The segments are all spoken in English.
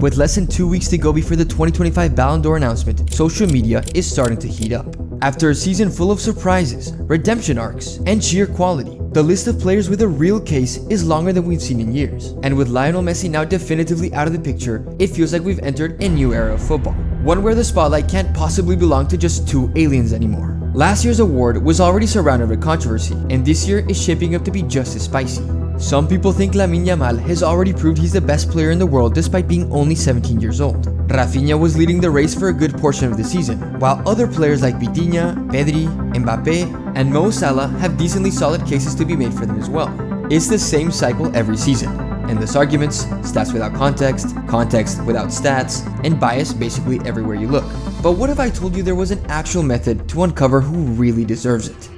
With less than 2 weeks to go before the 2025 Ballon d'Or announcement, social media is starting to heat up. After a season full of surprises, redemption arcs, and sheer quality, the list of players with a real case is longer than we've seen in years. And with Lionel Messi now definitively out of the picture, it feels like we've entered a new era of football. One where the spotlight can't possibly belong to just two aliens anymore. Last year's award was already surrounded with controversy, and this year is shaping up to be just as spicy. Some people think Lamine Yamal has already proved he's the best player in the world despite being only 17 years old. Rafinha was leading the race for a good portion of the season, while other players like Vitinha, Pedri, Mbappe, and Mo Salah have decently solid cases to be made for them as well. It's the same cycle every season. Endless arguments, stats without context, context without stats, and bias basically everywhere you look. But what if I told you there was an actual method to uncover who really deserves it?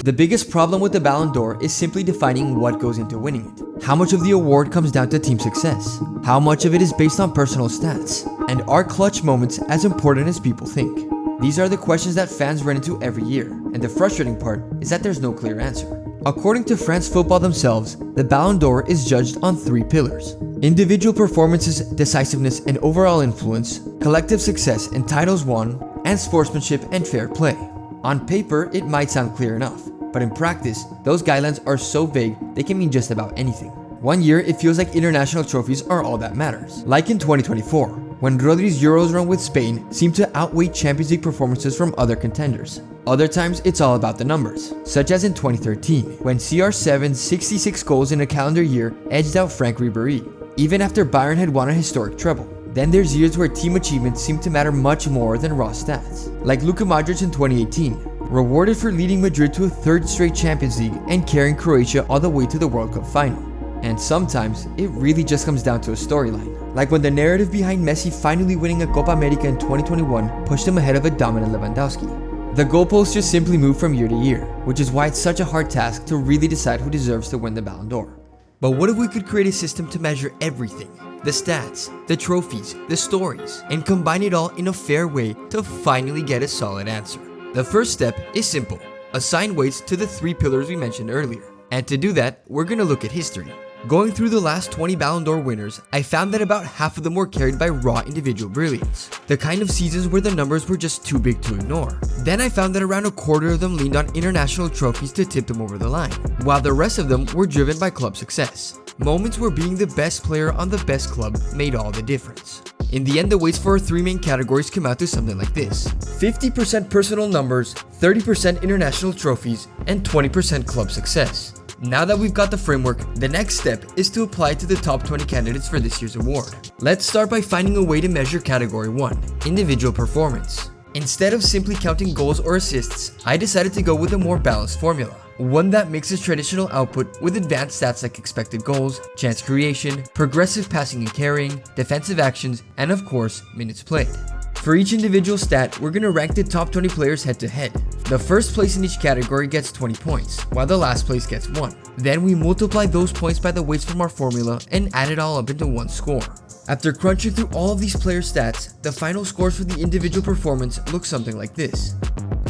The biggest problem with the Ballon d'Or is simply defining what goes into winning it. How much of the award comes down to team success? How much of it is based on personal stats? And are clutch moments as important as people think? These are the questions that fans run into every year, and the frustrating part is that there's no clear answer. According to France Football themselves, the Ballon d'Or is judged on 3 pillars: individual performances, decisiveness and overall influence, collective success and titles won, and sportsmanship and fair play. On paper, it might sound clear enough, but in practice, those guidelines are so vague they can mean just about anything. One year, it feels like international trophies are all that matters. Like in 2024, when Rodri's Euros run with Spain seemed to outweigh Champions League performances from other contenders. Other times, it's all about the numbers, such as in 2013, when CR7's 66 goals in a calendar year edged out Frank Ribéry, even after Bayern had won a historic treble. Then there's years where team achievements seem to matter much more than raw stats, like Luka Modric in 2018, rewarded for leading Madrid to a 3rd straight Champions League and carrying Croatia all the way to the World Cup final. And sometimes, it really just comes down to a storyline, like when the narrative behind Messi finally winning a Copa America in 2021 pushed him ahead of a dominant Lewandowski. The goalposts just simply move from year to year, which is why it's such a hard task to really decide who deserves to win the Ballon d'Or. But what if we could create a system to measure everything? The stats, the trophies, the stories, and combine it all in a fair way to finally get a solid answer. The first step is simple: assign weights to the 3 pillars we mentioned earlier. And to do that, we're gonna look at history. Going through the last 20 Ballon d'Or winners, I found that about half of them were carried by raw individual brilliance, the kind of seasons where the numbers were just too big to ignore. Then I found that around a quarter of them leaned on international trophies to tip them over the line, while the rest of them were driven by club success. Moments where being the best player on the best club made all the difference. In the end, the weights for our 3 main categories come out to something like this: 50% personal numbers, 30% international trophies, and 20% club success. Now that we've got the framework, the next step is to apply it to the top 20 candidates for this year's award. Let's start by finding a way to measure category 1, individual performance. Instead of simply counting goals or assists, I decided to go with a more balanced formula. One that mixes traditional output with advanced stats like expected goals, chance creation, progressive passing and carrying, defensive actions, and of course, minutes played. For each individual stat, we're going to rank the top 20 players head to head. The first place in each category gets 20 points, while the last place gets 1. Then we multiply those points by the weights from our formula and add it all up into one score. After crunching through all of these player stats, the final scores for the individual performance look something like this.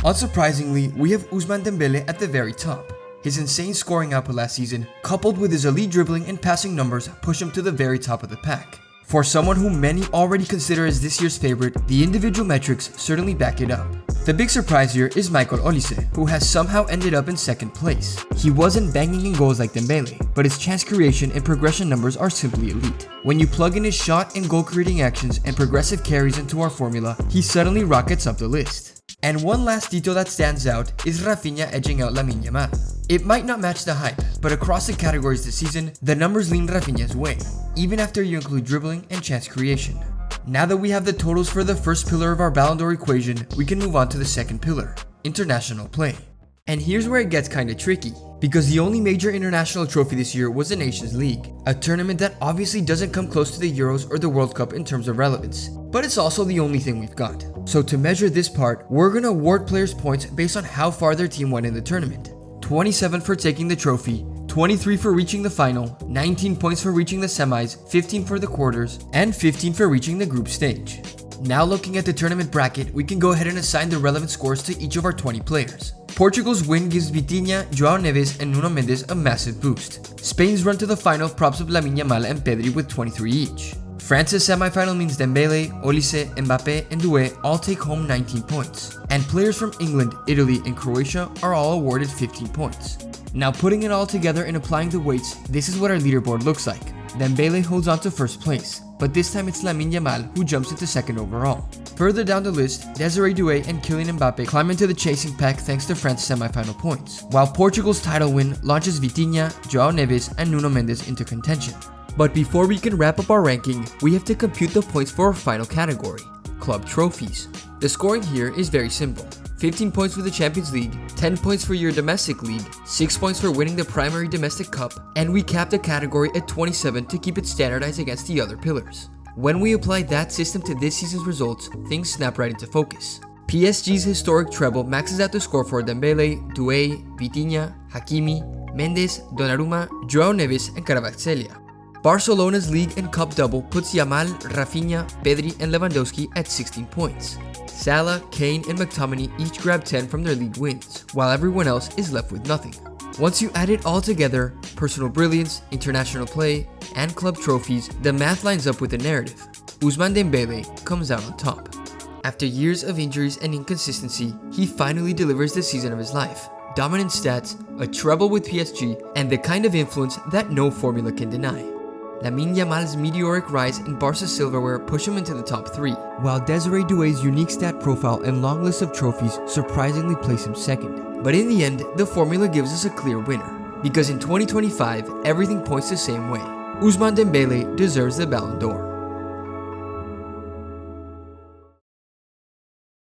Unsurprisingly, we have Ousmane Dembélé at the very top. His insane scoring output last season, coupled with his elite dribbling and passing numbers, push him to the very top of the pack. For someone who many already consider as this year's favorite, the individual metrics certainly back it up. The big surprise here is Michael Olise, who has somehow ended up in 2nd place. He wasn't banging in goals like Dembélé, but his chance creation and progression numbers are simply elite. When you plug in his shot and goal creating actions and progressive carries into our formula, he suddenly rockets up the list. And one last detail that stands out is Rafinha edging out Lamine Yamal. It might not match the hype, but across the categories this season, the numbers lean Rafinha's way, even after you include dribbling and chance creation. Now that we have the totals for the first pillar of our Ballon d'Or equation, we can move on to the second pillar, international play. And here's where it gets kinda tricky, because the only major international trophy this year was the Nations League, a tournament that obviously doesn't come close to the Euros or the World Cup in terms of relevance, but it's also the only thing we've got. So to measure this part, we're gonna award players points based on how far their team went in the tournament. 27 for taking the trophy, 23 for reaching the final, 19 points for reaching the semis, 15 for the quarters, and 15 for reaching the group stage. Now looking at the tournament bracket, we can go ahead and assign the relevant scores to each of our 20 players. Portugal's win gives Vitinha, Joao Neves, and Nuno Mendes a massive boost. Spain's run to the final props up Lamine Yamal and Pedri with 23 each. France's semifinal means Dembélé, Olise, Mbappe, and Doué all take home 19 points, and players from England, Italy, and Croatia are all awarded 15 points. Now putting it all together and applying the weights, this is what our leaderboard looks like. Dembélé holds on to first place, but this time it's Lamine Yamal who jumps into second overall. Further down the list, Desiré Doué and Kylian Mbappe climb into the chasing pack thanks to France's semi-final points, while Portugal's title win launches Vitinha, João Neves, and Nuno Mendes into contention. But before we can wrap up our ranking, we have to compute the points for our final category, club trophies. The scoring here is very simple. 15 points for the Champions League, 10 points for your domestic league, 6 points for winning the primary domestic cup, and we cap the category at 27 to keep it standardized against the other pillars. When we apply that system to this season's results, things snap right into focus. PSG's historic treble maxes out the score for Dembélé, Doué, Vitinha, Hakimi, Mendes, Donnarumma, João Neves, and Kvaratskhelia. Barcelona's league and cup double puts Yamal, Rafinha, Pedri, and Lewandowski at 16 points. Salah, Kane, and McTominay each grab 10 from their league wins, while everyone else is left with nothing. Once you add it all together, personal brilliance, international play, and club trophies, the math lines up with the narrative. Ousmane Dembélé comes out on top. After years of injuries and inconsistency, he finally delivers the season of his life. Dominant stats, a treble with PSG, and the kind of influence that no formula can deny. Lamine Yamal's meteoric rise in Barca silverware push him into the top 3, while Desiré Doué's unique stat profile and long list of trophies surprisingly place him second. But in the end, the formula gives us a clear winner, because in 2025, everything points the same way. Ousmane Dembélé deserves the Ballon d'Or.